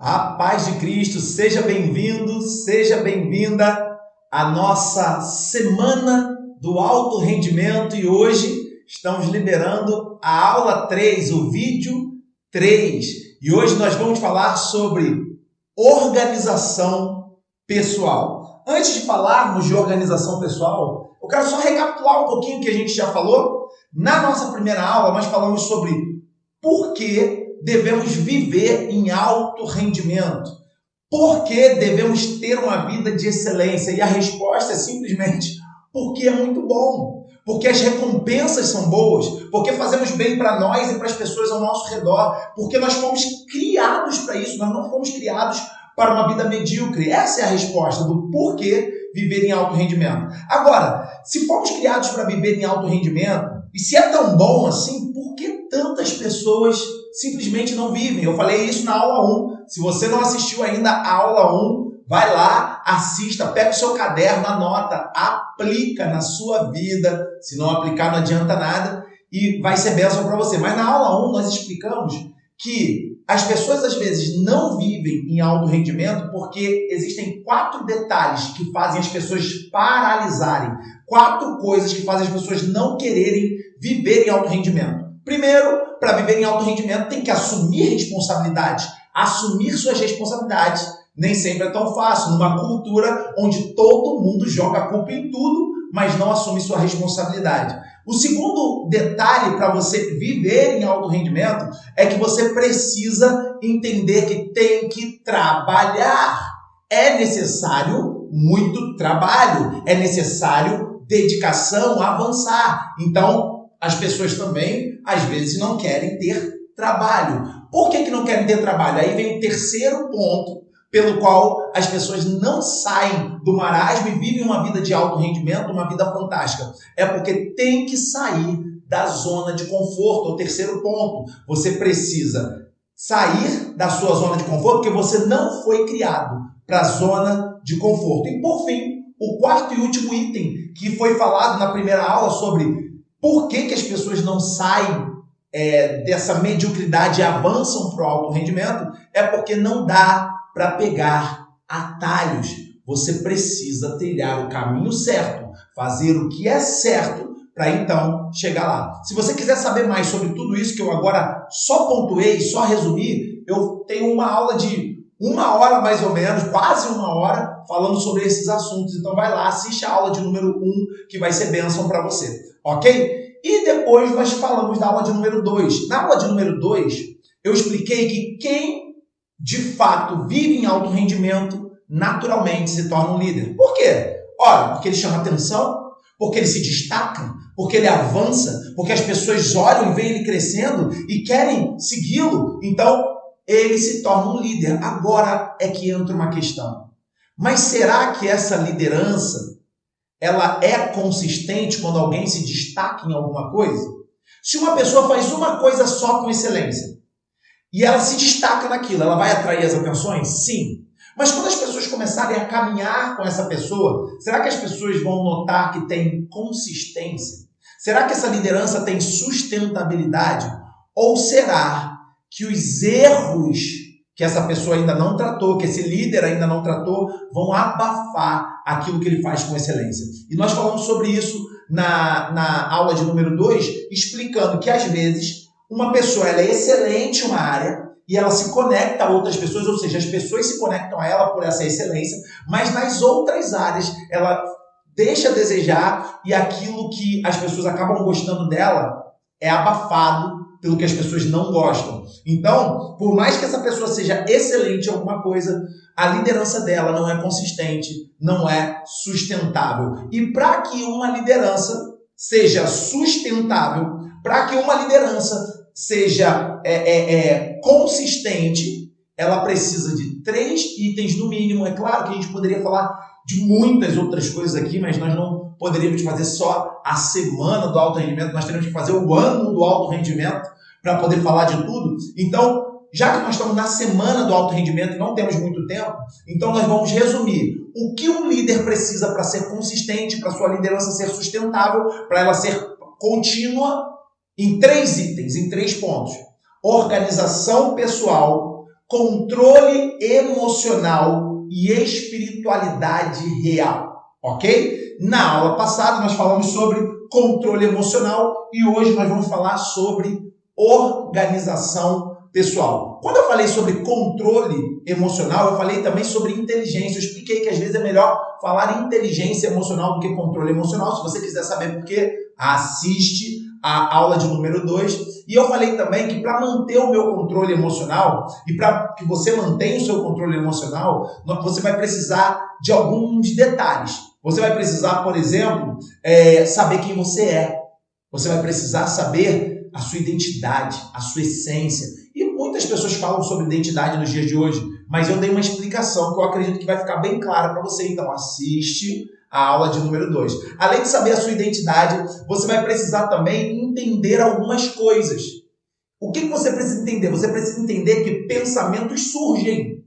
A paz de Cristo, seja bem-vindo, seja bem-vinda à nossa semana do alto rendimento e hoje estamos liberando a aula 3, o vídeo 3. E hoje nós vamos falar sobre organização pessoal. Antes de falarmos de organização pessoal, eu quero só recapitular um pouquinho o que a gente já falou. Na nossa primeira aula, nós falamos sobre por que devemos viver em alto rendimento. Por que devemos ter uma vida de excelência? E a resposta é simplesmente porque é muito bom. Porque as recompensas são boas. Porque fazemos bem para nós e para as pessoas ao nosso redor. Porque nós fomos criados para isso. Nós não fomos criados para uma vida medíocre. Essa é a resposta do porquê viver em alto rendimento. Agora, se fomos criados para viver em alto rendimento, e se é tão bom assim, por que tantas pessoas simplesmente não vivem? Eu falei isso na aula 1. Se você não assistiu ainda a aula 1, vai lá, assista, pega o seu caderno, anota, aplica na sua vida. Se não aplicar, não adianta nada e vai ser bênção para você. Mas na aula 1 nós explicamos que as pessoas às vezes não vivem em alto rendimento porque existem 4 detalhes que fazem as pessoas paralisarem. 4 coisas que fazem as pessoas não quererem viver em alto rendimento. Primeiro, para viver em alto rendimento tem que assumir responsabilidade. Assumir suas responsabilidades nem sempre é tão fácil. Numa cultura onde todo mundo joga a culpa em tudo, mas não assume sua responsabilidade. O segundo detalhe para você viver em alto rendimento é que você precisa entender que tem que trabalhar. É necessário muito trabalho, é necessário dedicação, avançar. Então, as pessoas também, às vezes, não querem ter trabalho. Por que não querem ter trabalho? Aí vem o terceiro ponto pelo qual as pessoas não saem do marasmo e vivem uma vida de alto rendimento, uma vida fantástica. É porque tem que sair da zona de conforto. É o terceiro ponto. Você precisa sair da sua zona de conforto porque você não foi criado para a zona de conforto. E, por fim, o quarto e último item que foi falado na primeira aula sobre por que as pessoas não saem dessa mediocridade e avançam para o alto rendimento é porque não dá para pegar atalhos. Você precisa trilhar o caminho certo, fazer o que é certo para então chegar lá. Se você quiser saber mais sobre tudo isso que eu agora só pontuei, só resumi, eu tenho uma aula de 1 hora mais ou menos, quase 1 hora, falando sobre esses assuntos. Então vai lá, assiste a aula de número 1, que vai ser bênção para você. Ok? E depois nós falamos da aula de número 2. Na aula de número 2, eu expliquei que quem de fato vive em alto rendimento, naturalmente se torna um líder. Por quê? Ora, porque ele chama atenção, porque ele se destaca, porque ele avança, porque as pessoas olham e veem ele crescendo e querem segui-lo. Então, ele se torna um líder. Agora é que entra uma questão. Mas será que essa liderança ela é consistente quando alguém se destaca em alguma coisa? Se uma pessoa faz uma coisa só com excelência e ela se destaca naquilo, ela vai atrair as atenções? Sim. Mas quando as pessoas começarem a caminhar com essa pessoa, será que as pessoas vão notar que tem consistência? Será que essa liderança tem sustentabilidade? Ou será que os erros que essa pessoa ainda não tratou, que esse líder ainda não tratou, vão abafar aquilo que ele faz com excelência? E nós falamos sobre isso na aula de número 2, explicando que às vezes uma pessoa ela é excelente em uma área e ela se conecta a outras pessoas, ou seja, as pessoas se conectam a ela por essa excelência, mas nas outras áreas ela deixa a desejar e aquilo que as pessoas acabam gostando dela é abafado pelo que as pessoas não gostam. Então, por mais que essa pessoa seja excelente em alguma coisa, a liderança dela não é consistente, não é sustentável. E para que uma liderança seja sustentável, para que uma liderança seja consistente, ela precisa de 3 itens no mínimo. É claro que a gente poderia falar de muitas outras coisas aqui, mas nós não poderíamos fazer só a semana do alto rendimento, nós teríamos que fazer o ano do alto rendimento para poder falar de tudo. Então, já que nós estamos na semana do alto rendimento e não temos muito tempo, então nós vamos resumir o que um líder precisa para ser consistente, para sua liderança ser sustentável, para ela ser contínua, em 3 itens, em 3 pontos. Organização pessoal, controle emocional e espiritualidade real, ok? Na aula passada nós falamos sobre controle emocional e hoje nós vamos falar sobre organização pessoal. Quando eu falei sobre controle emocional, eu falei também sobre inteligência. Eu expliquei que às vezes é melhor falar inteligência emocional do que controle emocional. Se você quiser saber por quê, assiste a aula de número 2. E eu falei também que para manter o meu controle emocional e para que você mantenha o seu controle emocional, você vai precisar de alguns detalhes. Você vai precisar, por exemplo, saber quem você é. Você vai precisar saber a sua identidade, a sua essência. E muitas pessoas falam sobre identidade nos dias de hoje, mas eu dei uma explicação que eu acredito que vai ficar bem clara para você. Então assiste a aula de número 2. Além de saber a sua identidade, você vai precisar também entender algumas coisas. O que você precisa entender? Você precisa entender que pensamentos surgem.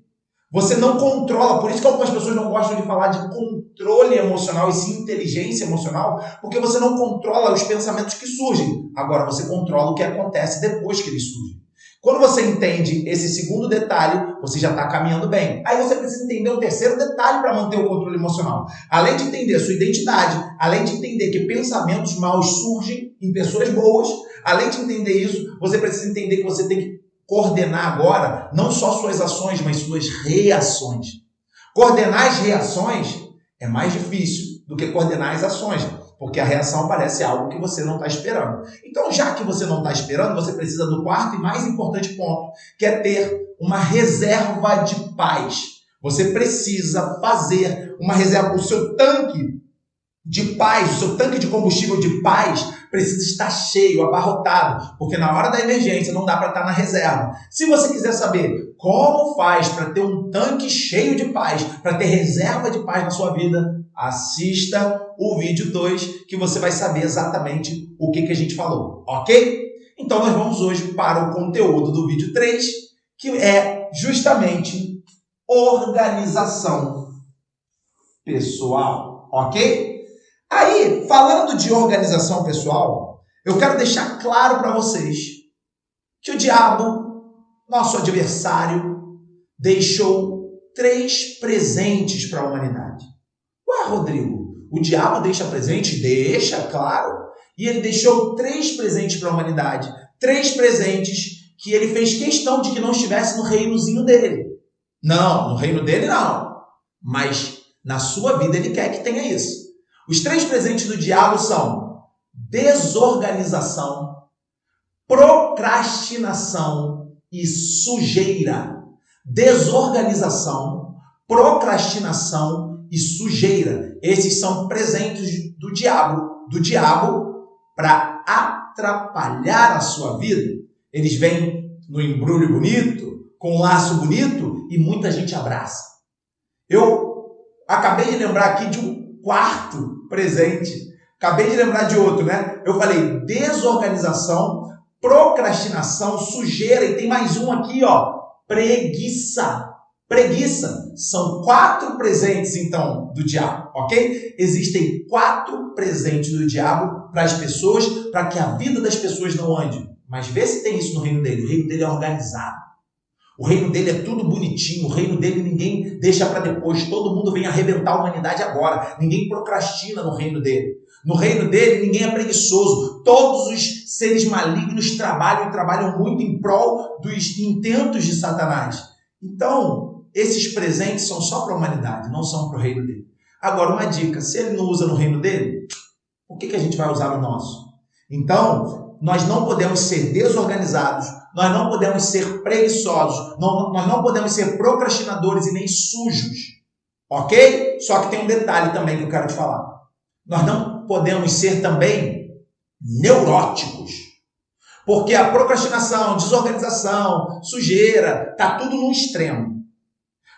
Você não controla, por isso que algumas pessoas não gostam de falar de controle emocional e sim inteligência emocional, porque você não controla os pensamentos que surgem. Agora você controla o que acontece depois que eles surgem. Quando você entende esse segundo detalhe, você já está caminhando bem. Aí você precisa entender o terceiro detalhe para manter o controle emocional. Além de entender a sua identidade, além de entender que pensamentos maus surgem em pessoas boas, além de entender isso, você precisa entender que você tem que coordenar agora não só suas ações, mas suas reações. Coordenar as reações é mais difícil do que coordenar as ações, porque a reação parece algo que você não está esperando. Então, já que você não está esperando, você precisa do quarto e mais importante ponto, que é ter uma reserva de paz. Você precisa fazer uma reserva, o seu tanque de paz, o seu tanque de combustível de paz precisa estar cheio, abarrotado, porque na hora da emergência não dá para estar na reserva. Se você quiser saber como faz para ter um tanque cheio de paz, para ter reserva de paz na sua vida, assista o vídeo 2 que você vai saber exatamente o que a gente falou, ok? Então nós vamos hoje para o conteúdo do vídeo 3, que é justamente organização pessoal, ok? Aí, falando de organização pessoal, eu quero deixar claro para vocês que o diabo, nosso adversário, deixou 3 presentes para a humanidade. Ué, Rodrigo, o diabo deixa presente? Deixa, claro. E ele deixou 3 presentes para a humanidade. 3 presentes que ele fez questão de que não estivesse no reinozinho dele. Não, no reino dele não. Mas na sua vida ele quer que tenha isso. Os 3 presentes do diabo são desorganização, procrastinação e sujeira. Desorganização, procrastinação e sujeira. Esses são presentes do diabo para atrapalhar a sua vida. Eles vêm no embrulho bonito, com um laço bonito e muita gente abraça. Eu acabei de lembrar aqui de um 4º presente. Acabei de lembrar de outro, né? Eu falei desorganização, procrastinação, sujeira e tem mais um aqui, ó, preguiça. Preguiça. São 4 presentes, então, do diabo, ok? Existem 4 presentes do diabo para as pessoas, para que a vida das pessoas não ande. Mas vê se tem isso no reino dele. O reino dele é organizado. O reino dele é tudo bonitinho, o reino dele ninguém deixa para depois, todo mundo vem arrebentar a humanidade agora, ninguém procrastina no reino dele. No reino dele ninguém é preguiçoso, todos os seres malignos trabalham muito em prol dos intentos de Satanás. Então, esses presentes são só para a humanidade, não são para o reino dele. Agora, uma dica, se ele não usa no reino dele, por que a gente vai usar no nosso? Então, nós não podemos ser desorganizados, nós não podemos ser preguiçosos, nós não podemos ser procrastinadores e nem sujos, ok? Só que tem um detalhe também que eu quero te falar. Nós não podemos ser também neuróticos, porque a procrastinação, desorganização, sujeira, está tudo num extremo.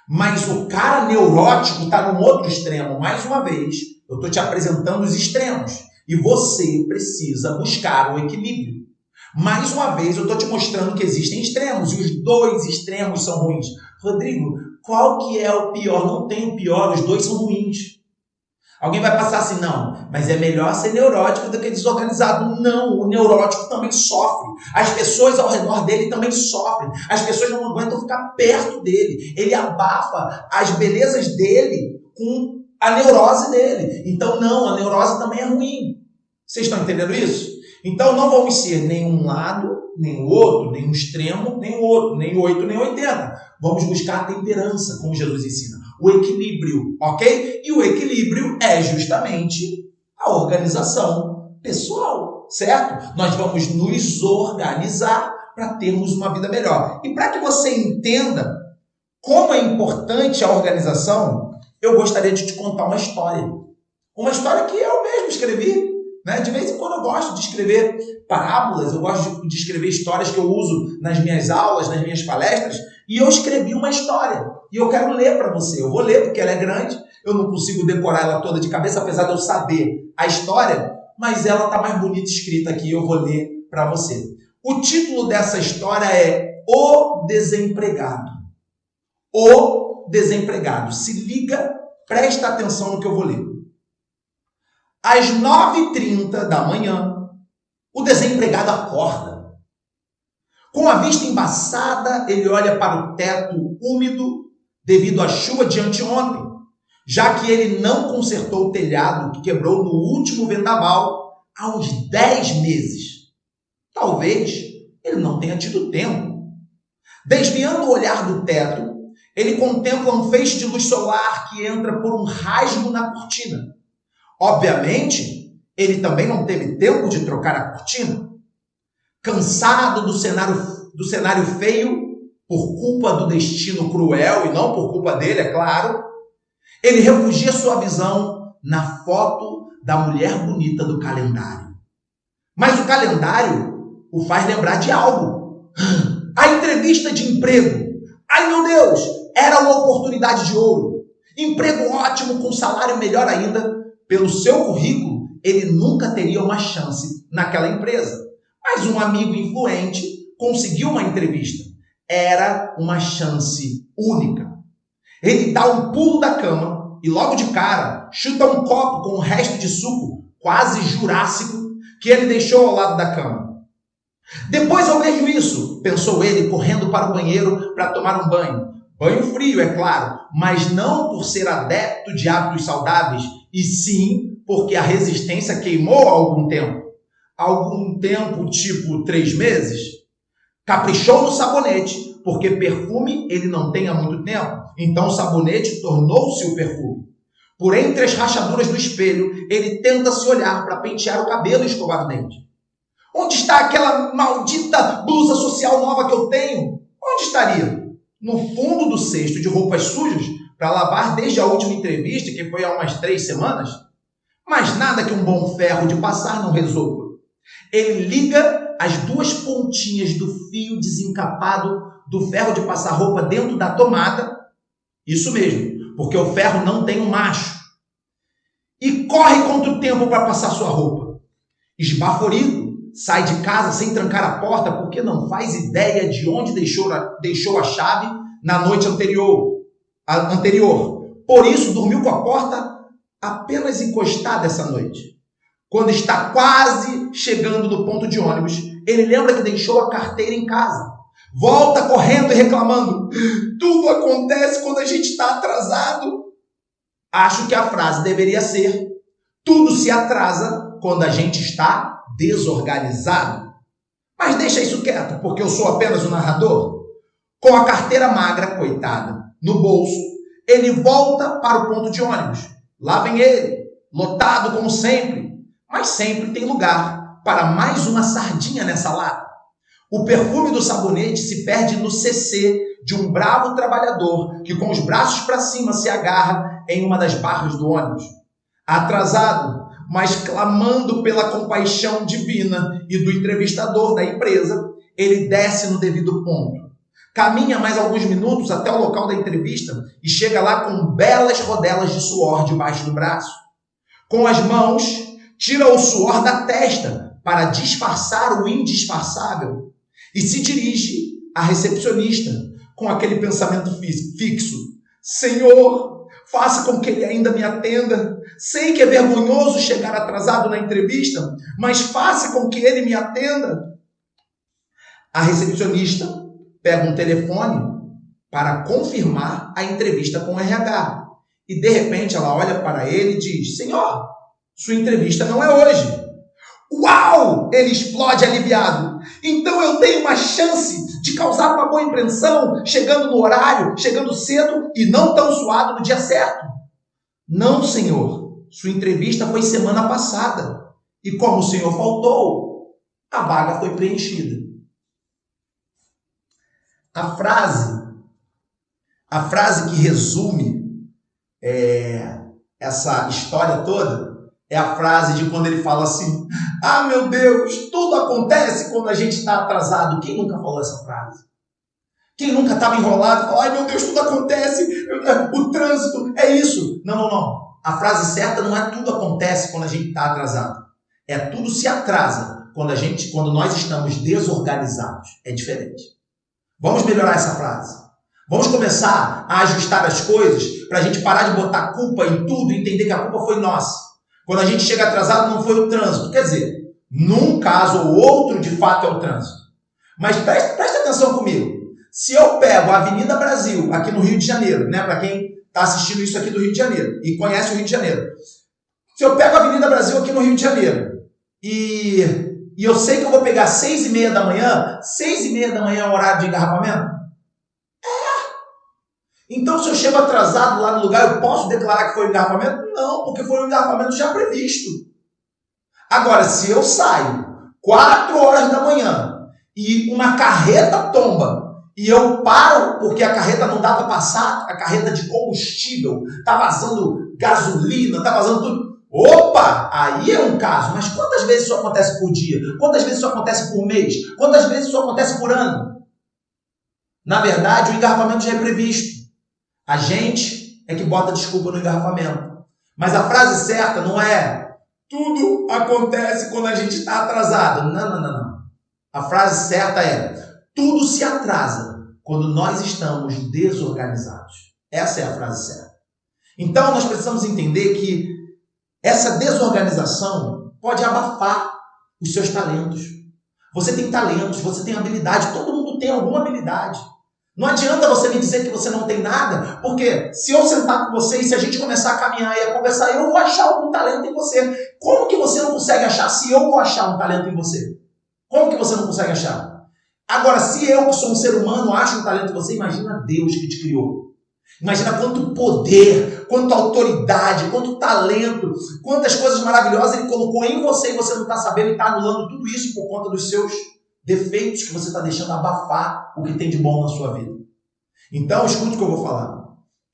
Mas o cara neurótico está num outro extremo. Mais uma vez, eu estou te apresentando os extremos. E você precisa buscar o equilíbrio. Mais uma vez, eu estou te mostrando que existem extremos. E os 2 extremos são ruins. Rodrigo, qual que é o pior? Não tem o pior, os 2 são ruins. Alguém vai passar assim, não, mas é melhor ser neurótico do que desorganizado. Não, o neurótico também sofre. As pessoas ao redor dele também sofrem. As pessoas não aguentam ficar perto dele. Ele abafa as belezas dele com a neurose dele. Então, não, a neurose também é ruim. Vocês estão entendendo isso? Então, não vamos ser nem um lado, nem o outro, nem um extremo, nem o outro, nem 8, nem 80. Vamos buscar a temperança, como Jesus ensina. O equilíbrio, ok? E o equilíbrio é justamente a organização pessoal, certo? Nós vamos nos organizar para termos uma vida melhor. E para que você entenda como é importante a organização, eu gostaria de te contar uma história. Uma história que eu mesmo escrevi. Né? De vez em quando eu gosto de escrever parábolas, eu gosto de escrever histórias que eu uso nas minhas aulas, nas minhas palestras, e eu escrevi uma história. E eu quero ler para você. Eu vou ler porque ela é grande, eu não consigo decorar ela toda de cabeça, apesar de eu saber a história, mas ela está mais bonita escrita aqui, eu vou ler para você. O título dessa história é O Desempregado. O Desempregado. Se liga, presta atenção no que eu vou ler. Às 9h30 da manhã, o desempregado acorda. Com a vista embaçada, ele olha para o teto úmido devido à chuva de anteontem, já que ele não consertou o telhado que quebrou no último vendaval há uns 10 meses. Talvez ele não tenha tido tempo. Desviando o olhar do teto, ele contempla um feixe de luz solar que entra por um rasgo na cortina. Obviamente, ele também não teve tempo de trocar a cortina. Cansado do cenário feio, por culpa do destino cruel e não por culpa dele, é claro, ele refugia sua visão na foto da mulher bonita do calendário. Mas o calendário o faz lembrar de algo. A entrevista de emprego. Ai, meu Deus, era uma oportunidade de ouro. Emprego ótimo, com salário melhor ainda. Pelo seu currículo, ele nunca teria uma chance naquela empresa. Mas um amigo influente conseguiu uma entrevista. Era uma chance única. Ele dá um pulo da cama e logo de cara chuta um copo com um resto de suco quase jurássico que ele deixou ao lado da cama. Depois eu vejo isso, pensou ele, correndo para o banheiro para tomar um banho. Banho frio, é claro, mas não por ser adepto de hábitos saudáveis, e sim porque a resistência queimou há algum tempo. Algum tempo, tipo 3 meses. Caprichou no sabonete, porque perfume ele não tem há muito tempo. Então o sabonete tornou-se o perfume. Por entre as rachaduras do espelho, ele tenta se olhar para pentear o cabelo e escovar o dente. Onde está aquela maldita blusa social nova que eu tenho? Onde estaria? No fundo do cesto de roupas sujas para lavar desde a última entrevista, que foi há umas 3 semanas? Mas nada que um bom ferro de passar não resolva. Ele liga as 2 pontinhas do fio desencapado do ferro de passar roupa dentro da tomada. Isso mesmo, porque o ferro não tem um macho. E corre contra o tempo para passar sua roupa. Esbaforido, sai de casa sem trancar a porta porque não faz ideia de onde deixou a chave na noite anterior. Por isso, dormiu com a porta apenas encostada essa noite. Quando está quase chegando no ponto de ônibus, ele lembra que deixou a carteira em casa. Volta correndo e reclamando. Tudo acontece quando a gente está atrasado. Acho que a frase deveria ser: tudo se atrasa quando a gente está desorganizado. Mas deixa isso quieto, porque eu sou apenas o narrador. Com a carteira magra, coitada, no bolso, ele volta para o ponto de ônibus. Lá vem ele, lotado como sempre. Mas sempre tem lugar para mais uma sardinha nessa lata. O perfume do sabonete se perde no CC de um bravo trabalhador que com os braços para cima se agarra em uma das barras do ônibus. Atrasado, mas clamando pela compaixão divina e do entrevistador da empresa, ele desce no devido ponto. Caminha mais alguns minutos até o local da entrevista e chega lá com belas rodelas de suor debaixo do braço. Com as mãos, tira o suor da testa para disfarçar o indisfarçável e se dirige à recepcionista com aquele pensamento fixo. Senhor, Faça com que ele ainda me atenda. Sei que é vergonhoso chegar atrasado na entrevista, mas faça com que ele me atenda. A recepcionista pega um telefone para confirmar a entrevista com o RH. E de repente ela olha para ele e diz: Senhor, sua entrevista não é hoje. Uau! Ele explode aliviado. Então eu tenho uma chance de causar uma boa impressão, chegando no horário, chegando cedo e não tão suado no dia certo. Não, senhor. Sua entrevista foi semana passada. E como o senhor faltou, a vaga foi preenchida. A frase que resume essa história toda é a frase de quando ele fala assim: ah, meu Deus, tudo acontece quando a gente está atrasado. Quem nunca falou essa frase? Quem nunca estava enrolado e falou: ai, meu Deus, tudo acontece, o trânsito, é isso. Não. A frase certa não é tudo acontece quando a gente está atrasado. É tudo se atrasa quando nós estamos desorganizados. É diferente. Vamos melhorar essa frase. Vamos começar a ajustar as coisas para a gente parar de botar culpa em tudo e entender que a culpa foi nossa. Quando a gente chega atrasado, não foi o trânsito. Quer dizer, num caso ou outro, de fato, é o trânsito. Mas presta atenção comigo. Se eu pego a Avenida Brasil, aqui no Rio de Janeiro, né, para quem está assistindo isso aqui do Rio de Janeiro e conhece o Rio de Janeiro. Se eu pego a Avenida Brasil aqui no Rio de Janeiro e eu sei que eu vou pegar 6h30 da manhã, 6h30 da manhã é o horário de engarrafamento? Então, se eu chego atrasado lá no lugar, eu posso declarar que foi um engarrafamento? Não, porque foi um engarrafamento já previsto. Agora, se eu saio 4 horas da manhã e uma carreta tomba e eu paro porque a carreta não dá para passar, a carreta de combustível, tá vazando gasolina, tá vazando tudo. Opa, aí é um caso. Mas quantas vezes isso acontece por dia? Quantas vezes isso acontece por mês? Quantas vezes isso acontece por ano? Na verdade, o engarrafamento já é previsto. A gente é que bota desculpa no engarrafamento. Mas a frase certa não é tudo acontece quando a gente está atrasado. Não. A frase certa é tudo se atrasa quando nós estamos desorganizados. Essa é a frase certa. Então, nós precisamos entender que essa desorganização pode abafar os seus talentos. Você tem talentos, você tem habilidade, todo mundo tem alguma habilidade. Não adianta você me dizer que você não tem nada, porque se eu sentar com você e se a gente começar a caminhar e a conversar, eu vou achar algum talento em você. Como que você não consegue achar se eu vou achar um talento em você? Como que você não consegue achar? Agora, se eu, que sou um ser humano, acho um talento em você, imagina Deus que te criou. Imagina quanto poder, quanta autoridade, quanto talento, quantas coisas maravilhosas Ele colocou em você e você não está sabendo e está anulando tudo isso por conta dos seus defeitos que você está deixando abafar o que tem de bom na sua vida. Então, escute o que eu vou falar.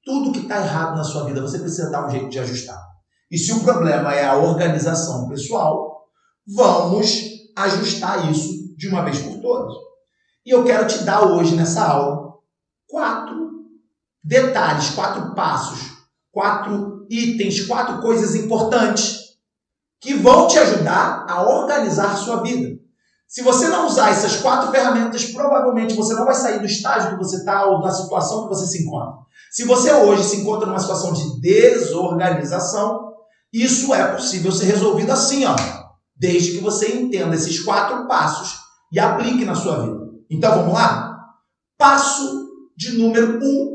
Tudo que está errado na sua vida, você precisa dar um jeito de ajustar. E se o problema é a organização pessoal, vamos ajustar isso de uma vez por todas. E eu quero te dar hoje, nessa aula, 4 detalhes, 4 passos, 4 itens, 4 coisas importantes que vão te ajudar a organizar sua vida. Se você não usar essas 4 ferramentas, provavelmente você não vai sair do estágio que você está ou da situação que você se encontra. Se você hoje se encontra numa situação de desorganização, isso é possível ser resolvido assim, desde que você entenda esses 4 passos e aplique na sua vida. Então vamos lá? Passo de número 1,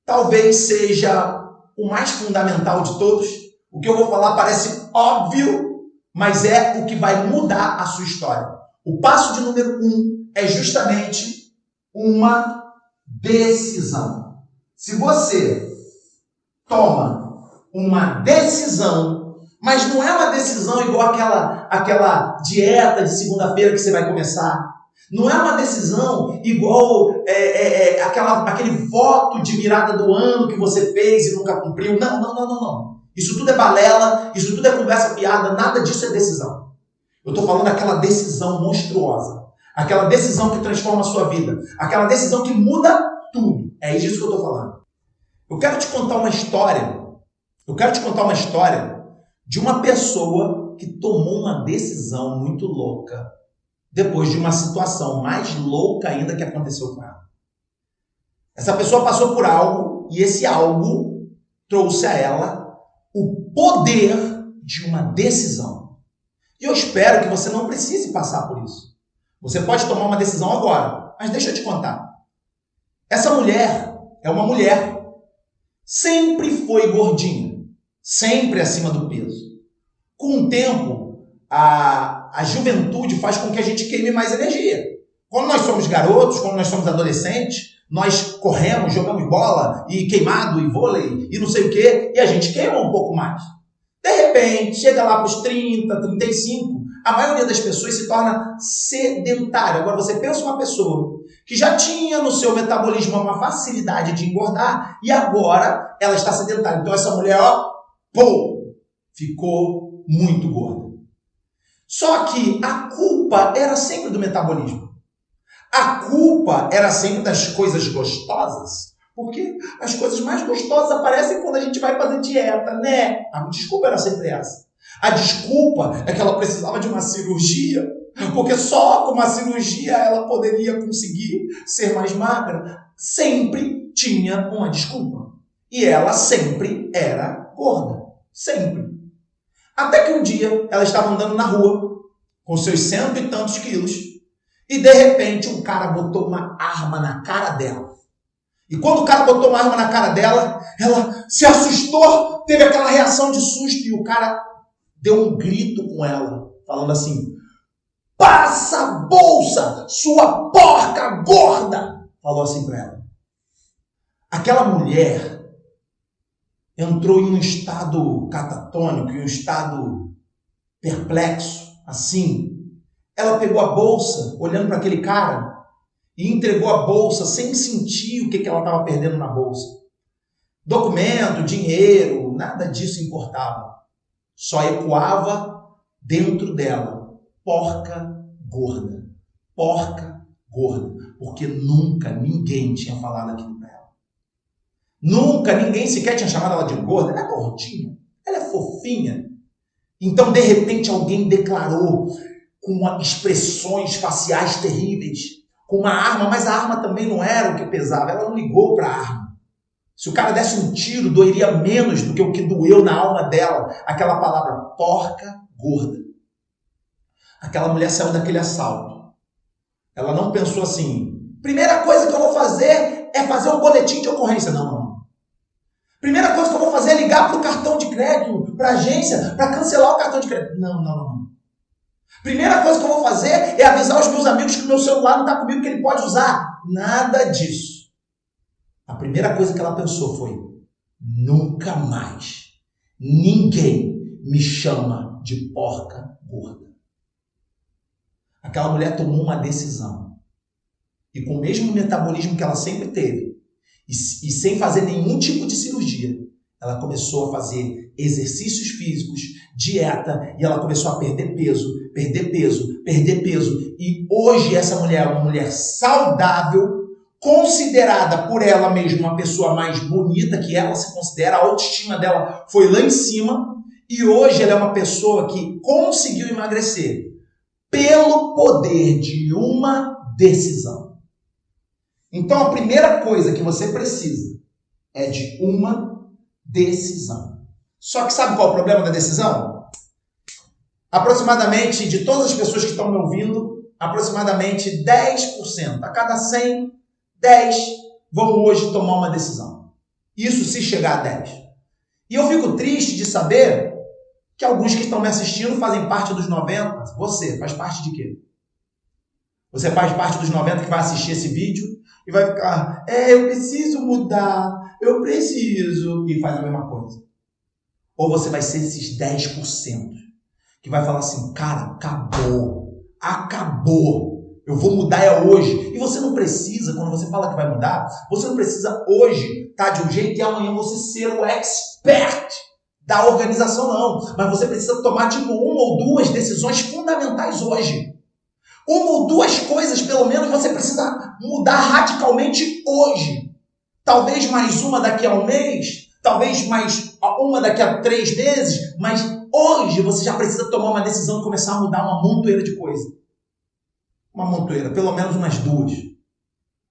talvez seja o mais fundamental de todos. O que eu vou falar parece óbvio, mas é o que vai mudar a sua história. O passo de número 1 é justamente uma decisão. Se você toma uma decisão, mas não é uma decisão igual aquela dieta de segunda-feira que você vai começar. Não é uma decisão igual aquele voto de virada do ano que você fez e nunca cumpriu. Não. Isso tudo é balela, isso tudo é conversa fiada, nada disso é decisão. Eu estou falando daquela decisão monstruosa, aquela decisão que transforma a sua vida, aquela decisão que muda tudo. É disso que eu estou falando. Eu quero te contar uma história de uma pessoa que tomou uma decisão muito louca depois de uma situação mais louca ainda que aconteceu com ela. Essa pessoa passou por algo e esse algo trouxe a ela o poder de uma decisão. E eu espero que você não precise passar por isso. Você pode tomar uma decisão agora, mas deixa eu te contar. Essa mulher é uma mulher, sempre foi gordinha, sempre acima do peso. Com o tempo, a juventude faz com que a gente queime mais energia. Quando nós somos garotos, quando nós somos adolescentes, nós corremos, jogamos bola, e queimado, e vôlei, e não sei o quê, e a gente queima um pouco mais. De repente, chega lá para os 30, 35, a maioria das pessoas se torna sedentária. Agora, você pensa uma pessoa que já tinha no seu metabolismo uma facilidade de engordar, e agora ela está sedentária. Então, essa mulher, ficou muito gorda. Só que a culpa era sempre do metabolismo. A culpa era sempre das coisas gostosas. Porque as coisas mais gostosas aparecem quando a gente vai fazer dieta, né? A desculpa era sempre essa. A desculpa é que ela precisava de uma cirurgia, porque só com uma cirurgia ela poderia conseguir ser mais magra. Sempre tinha uma desculpa. E ela sempre era gorda. Sempre. Até que um dia ela estava andando na rua, com seus 100 e tantos quilos, e de repente um cara botou uma arma na cara dela. E quando o cara botou uma arma na cara dela, ela se assustou, teve aquela reação de susto, e o cara deu um grito com ela, falando assim: "Passa a bolsa, sua porca gorda!" Falou assim para ela. Aquela mulher entrou em um estado catatônico, em um estado perplexo, assim. Ela pegou a bolsa, olhando para aquele cara, e entregou a bolsa sem sentir o que ela estava perdendo na bolsa. Documento, dinheiro, nada disso importava. Só ecoava dentro dela: porca gorda, porca gorda. Porque nunca ninguém tinha falado aquilo para ela. Nunca ninguém sequer tinha chamado ela de gorda. Ela é gordinha, ela é fofinha. Então, de repente, alguém declarou com expressões faciais terríveis, com uma arma, mas a arma também não era o que pesava, ela não ligou para a arma. Se o cara desse um tiro, doeria menos do que o que doeu na alma dela, aquela palavra porca gorda. Aquela mulher saiu daquele assalto. Ela não pensou assim: primeira coisa que eu vou fazer é fazer um boletim de ocorrência. Não. Primeira coisa que eu vou fazer é ligar para o cartão de crédito, para a agência, para cancelar o cartão de crédito. Não. Primeira coisa que eu vou fazer é avisar os meus amigos que o meu celular não está comigo, que ele pode usar. Nada disso. A primeira coisa que ela pensou foi: nunca mais ninguém me chama de porca gorda. Aquela mulher tomou uma decisão. E com o mesmo metabolismo que ela sempre teve, e sem fazer nenhum tipo de cirurgia, ela começou a fazer exercícios físicos, dieta, e ela começou a perder peso. E hoje essa mulher é uma mulher saudável, considerada por ela mesma uma pessoa mais bonita que ela se considera, a autoestima dela foi lá em cima, e hoje ela é uma pessoa que conseguiu emagrecer pelo poder de uma decisão. Então a primeira coisa que você precisa é de uma decisão. Só que sabe qual é o problema da decisão? Aproximadamente, de todas as pessoas que estão me ouvindo, aproximadamente 10%, a cada 100, 10 vão hoje tomar uma decisão. Isso se chegar a 10. E eu fico triste de saber que alguns que estão me assistindo fazem parte dos 90. Você faz parte de quê? Você faz parte dos 90 que vai assistir esse vídeo e vai ficar: eu preciso mudar, eu preciso, e faz a mesma coisa. Ou você vai ser esses 10% que vai falar assim: cara, acabou, eu vou mudar hoje. E você não precisa, quando você fala que vai mudar, você não precisa hoje estar de um jeito e amanhã você ser o expert da organização, não. Mas você precisa tomar tipo uma ou duas decisões fundamentais hoje. Uma ou duas coisas, pelo menos, você precisa mudar radicalmente hoje. Talvez mais uma daqui a um mês, talvez mais uma daqui a 3 meses, mas hoje você já precisa tomar uma decisão e começar a mudar uma montoeira de coisa. Uma montoeira, pelo menos umas 2.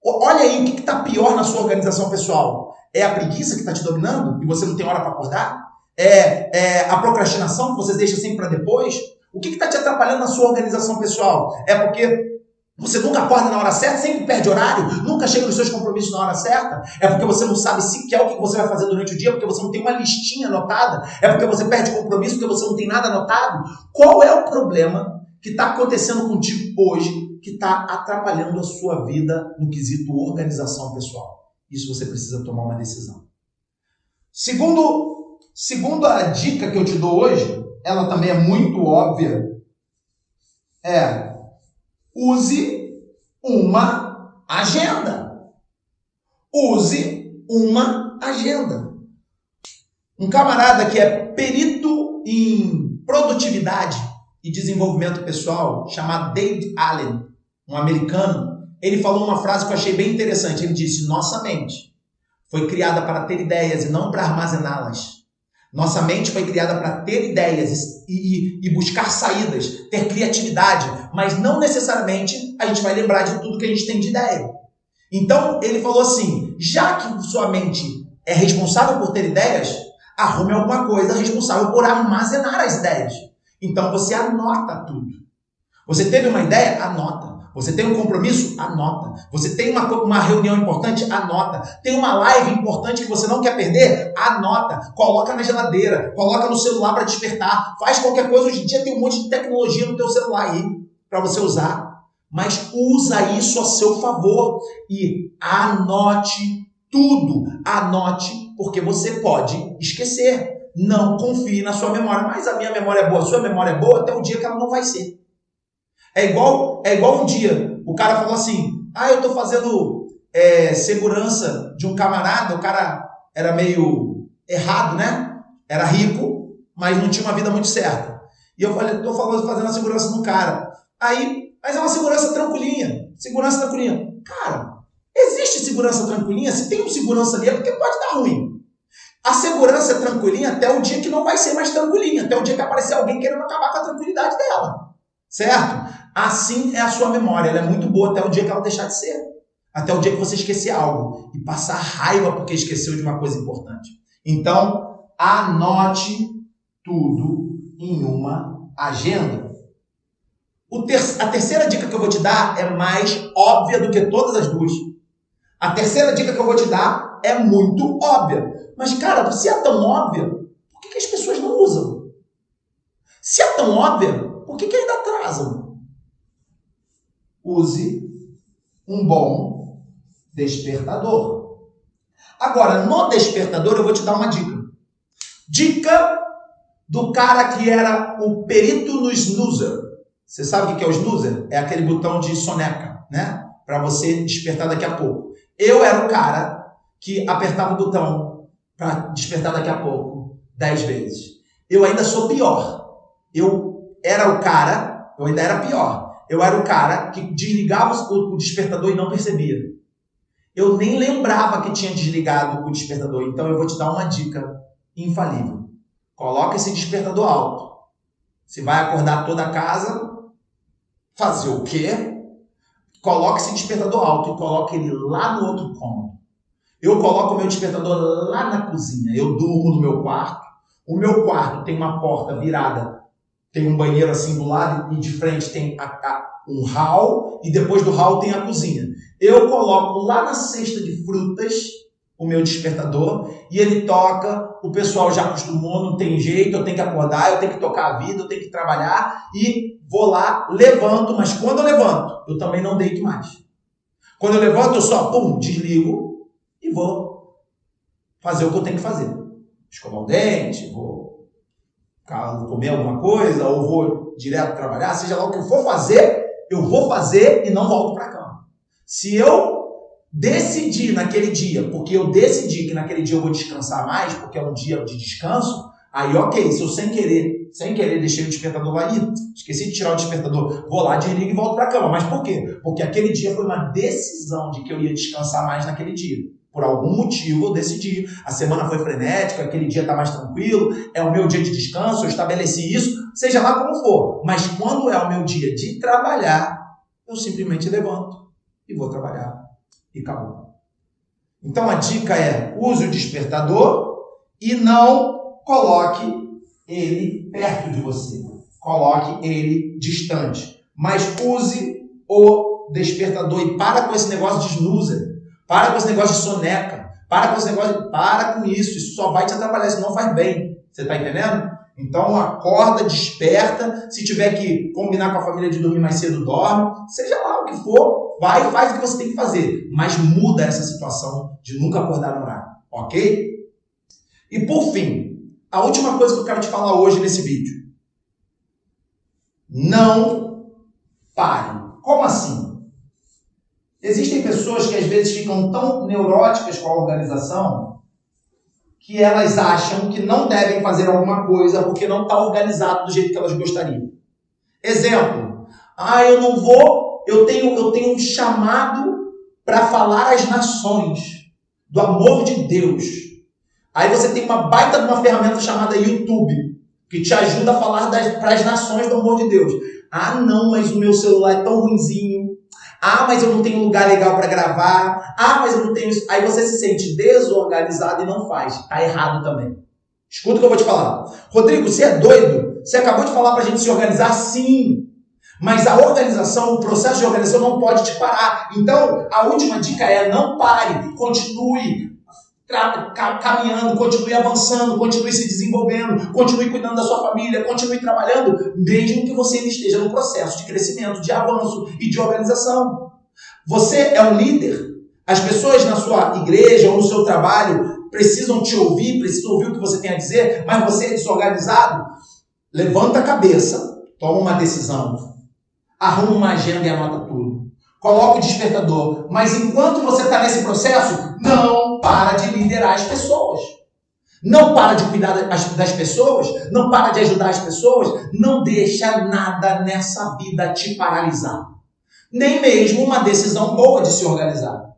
Olha aí o que está pior na sua organização pessoal. É a preguiça que está te dominando e você não tem hora para acordar? É a procrastinação que você deixa sempre para depois? O que está te atrapalhando na sua organização pessoal? É porque você nunca acorda na hora certa, sempre perde horário, nunca chega nos seus compromissos na hora certa? É porque você não sabe sequer o que você vai fazer durante o dia, porque você não tem uma listinha anotada? É porque você perde compromisso, porque você não tem nada anotado? Qual é o problema que está acontecendo contigo hoje que está atrapalhando a sua vida no quesito organização pessoal? Isso você precisa tomar uma decisão. Segundo a dica que eu te dou hoje, ela também é muito óbvia, use uma agenda. Use uma agenda. Um camarada que é perito em produtividade e desenvolvimento pessoal, chamado David Allen, um americano, ele falou uma frase que eu achei bem interessante. Ele disse: nossa mente foi criada para ter ideias e não para armazená-las. Nossa mente foi criada para ter ideias e buscar saídas, ter criatividade, mas não necessariamente a gente vai lembrar de tudo que a gente tem de ideia. Então, ele falou assim, já que sua mente é responsável por ter ideias, arrume alguma coisa responsável por armazenar as ideias. Então, você anota tudo. Você teve uma ideia? Anota. Você tem um compromisso? Anota. Você tem uma reunião importante? Anota. Tem uma live importante que você não quer perder? Anota. Coloca na geladeira. Coloca no celular para despertar. Faz qualquer coisa. Hoje em dia tem um monte de tecnologia no teu celular aí para você usar. Mas usa isso a seu favor e anote tudo. Anote, porque você pode esquecer. Não confie na sua memória. Mas a minha memória é boa, a sua memória é boa até o dia que ela não vai ser. É igual um dia, o cara falou assim, eu estou fazendo segurança de um camarada, o cara era meio errado, né? Era rico, mas não tinha uma vida muito certa. E eu falei, estou fazendo a segurança de um cara. Mas é uma segurança tranquilinha. Cara, existe segurança tranquilinha? Se tem um segurança ali é porque pode dar ruim. A segurança é tranquilinha até o dia que não vai ser mais tranquilinha, até o dia que aparecer alguém querendo acabar com a tranquilidade dela. Certo? Assim é a sua memória. Ela é muito boa até o dia que ela deixar de ser. Até o dia que você esquecer algo. E passar raiva porque esqueceu de uma coisa importante. Então, anote tudo em uma agenda. A terceira dica que eu vou te dar é mais óbvia do que todas as duas. A terceira dica que eu vou te dar é muito óbvia. Mas, cara, se é tão óbvia, por que as pessoas não usam? Se é tão óbvia, por que ainda atrasam? Use um bom despertador. Agora, no despertador, eu vou te dar uma dica. Dica do cara que era o perito no snoozer. Você sabe o que é o snoozer? É aquele botão de soneca, né? Para você despertar daqui a pouco. Eu era o cara que apertava o botão para despertar daqui a pouco 10 vezes. Eu ainda sou pior. Eu ainda era pior. Eu era o cara que desligava o despertador e não percebia. Eu nem lembrava que tinha desligado o despertador. Então eu vou te dar uma dica infalível. Coloca esse despertador alto. Se vai acordar toda a casa, fazer o quê? Coloque esse despertador alto e coloque ele lá no outro cômodo. Eu coloco o meu despertador lá na cozinha. Eu durmo no meu quarto. O meu quarto tem uma porta virada. Tem um banheiro assim do lado e de frente tem um hall e depois do hall tem a cozinha. Eu coloco lá na cesta de frutas o meu despertador e ele toca, o pessoal já acostumou, não tem jeito, eu tenho que acordar, eu tenho que tocar a vida, eu tenho que trabalhar e vou lá, levanto, mas quando eu levanto, eu também não deito mais. Quando eu levanto, eu só, desligo e vou fazer o que eu tenho que fazer. Escovar o dente, vou comer alguma coisa, ou vou direto trabalhar, seja lá o que eu for fazer, eu vou fazer e não volto para a cama. Se eu decidir naquele dia, porque eu decidi que naquele dia eu vou descansar mais, porque é um dia de descanso, aí ok, se eu sem querer deixei o despertador lá e esqueci de tirar o despertador, vou lá, desligo e volto para a cama. Mas por quê? Porque aquele dia foi uma decisão de que eu ia descansar mais naquele dia. Por algum motivo eu decidi. A semana foi frenética, aquele dia está mais tranquilo, é o meu dia de descanso, eu estabeleci isso, seja lá como for. Mas quando é o meu dia de trabalhar, eu simplesmente levanto e vou trabalhar. E acabou. Então a dica é: use o despertador e não coloque ele perto de você. Coloque ele distante. Mas use o despertador e para com esse negócio de snoozer. Para com esse negócio de soneca. Para com isso. Isso só vai te atrapalhar, isso não faz bem. Você está entendendo? Então acorda, desperta. Se tiver que combinar com a família de dormir mais cedo, dorme. Seja lá o que for, vai e faz o que você tem que fazer. Mas muda essa situação de nunca acordar no horário. Ok? E por fim, a última coisa que eu quero te falar hoje nesse vídeo. Não pare. Como assim? Existem pessoas que às vezes ficam tão neuróticas com a organização que elas acham que não devem fazer alguma coisa porque não está organizado do jeito que elas gostariam. Exemplo, eu não vou, eu tenho um chamado para falar às nações do amor de Deus. Aí você tem uma baita de uma ferramenta chamada YouTube, que te ajuda a falar para as nações do amor de Deus. Não, mas o meu celular é tão ruinzinho. Mas eu não tenho lugar legal para gravar. Mas eu não tenho isso. Aí você se sente desorganizado e não faz. Está errado também. Escuta o que eu vou te falar. Rodrigo, você é doido? Você acabou de falar para a gente se organizar? Sim. Mas a organização, o processo de organização não pode te parar. Então, a última dica é: não pare. Continue caminhando, continue avançando, continue se desenvolvendo, continue cuidando da sua família, continue trabalhando, mesmo que você ainda esteja no processo de crescimento, de avanço e de organização. Você é um líder. As pessoas na sua igreja ou no seu trabalho precisam te ouvir, precisam ouvir o que você tem a dizer, mas você é desorganizado. Levanta a cabeça, toma uma decisão, arruma uma agenda e anota tudo. Coloca o despertador. Mas enquanto você está nesse processo, não para de liderar as pessoas. Não para de cuidar das pessoas. Não para de ajudar as pessoas. Não deixa nada nessa vida te paralisar. Nem mesmo uma decisão boa de se organizar.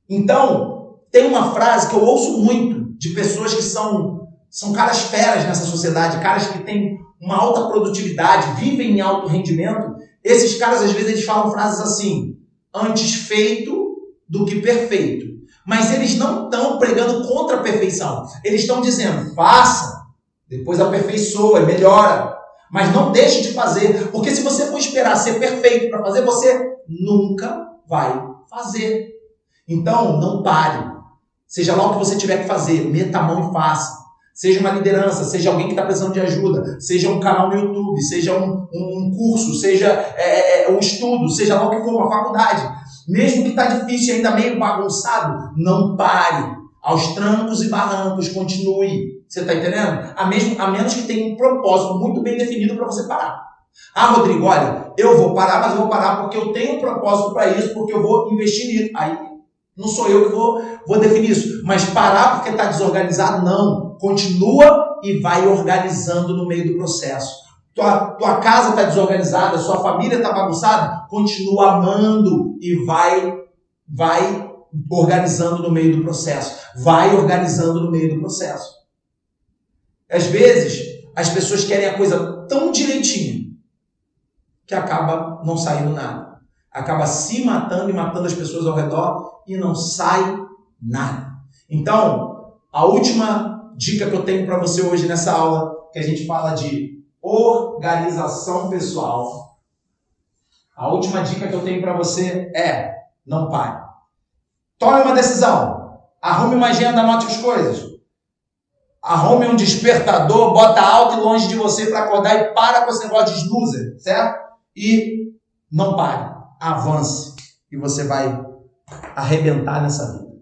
Então, tem uma frase que eu ouço muito de pessoas que são caras feras nessa sociedade, caras que têm uma alta produtividade, vivem em alto rendimento. Esses caras, às vezes, eles falam frases assim: antes feito do que perfeito. Mas eles não estão pregando contra a perfeição. Eles estão dizendo: faça, depois aperfeiçoa, melhora. Mas não deixe de fazer, porque se você for esperar ser perfeito para fazer, você nunca vai fazer. Então, não pare. Seja lá o que você tiver que fazer, meta a mão e faça. Seja uma liderança, seja alguém que está precisando de ajuda, seja um canal no YouTube, seja um curso, seja um estudo, seja lá o que for, uma faculdade. Mesmo que está difícil e ainda meio bagunçado, não pare. Aos trancos e barrancos, continue. Você está entendendo? A menos que tenha um propósito muito bem definido para você parar. Rodrigo, olha, eu vou parar, mas eu vou parar porque eu tenho um propósito para isso, porque eu vou investir nisso. Aí não sou eu que vou definir isso. Mas parar porque está desorganizado, não. Continua e vai organizando no meio do processo. Tua casa está desorganizada, sua família está bagunçada, continua amando e vai organizando no meio do processo. Vai organizando no meio do processo. Às vezes, as pessoas querem a coisa tão direitinho que acaba não saindo nada. Acaba se matando e matando as pessoas ao redor e não sai nada. Então, a última dica que eu tenho para você hoje nessa aula, que a gente fala de organização pessoal. A última dica que eu tenho para você é: não pare. Tome uma decisão. Arrume uma agenda, anote as coisas. Arrume um despertador, bota alto e longe de você para acordar e para com esse negócio de snoozer, certo? E não pare. Avance e você vai arrebentar nessa vida.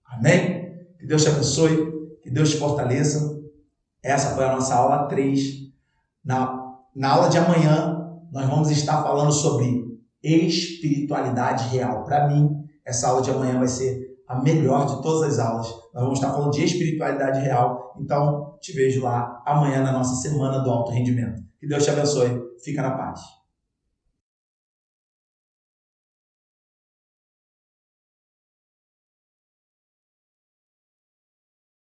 Amém? Que Deus te abençoe, que Deus te fortaleça. Essa foi a nossa aula 3. Na aula de amanhã, nós vamos estar falando sobre espiritualidade real. Para mim, essa aula de amanhã vai ser a melhor de todas as aulas. Nós vamos estar falando de espiritualidade real. Então, te vejo lá amanhã na nossa semana do alto rendimento. Que Deus te abençoe. Fica na paz.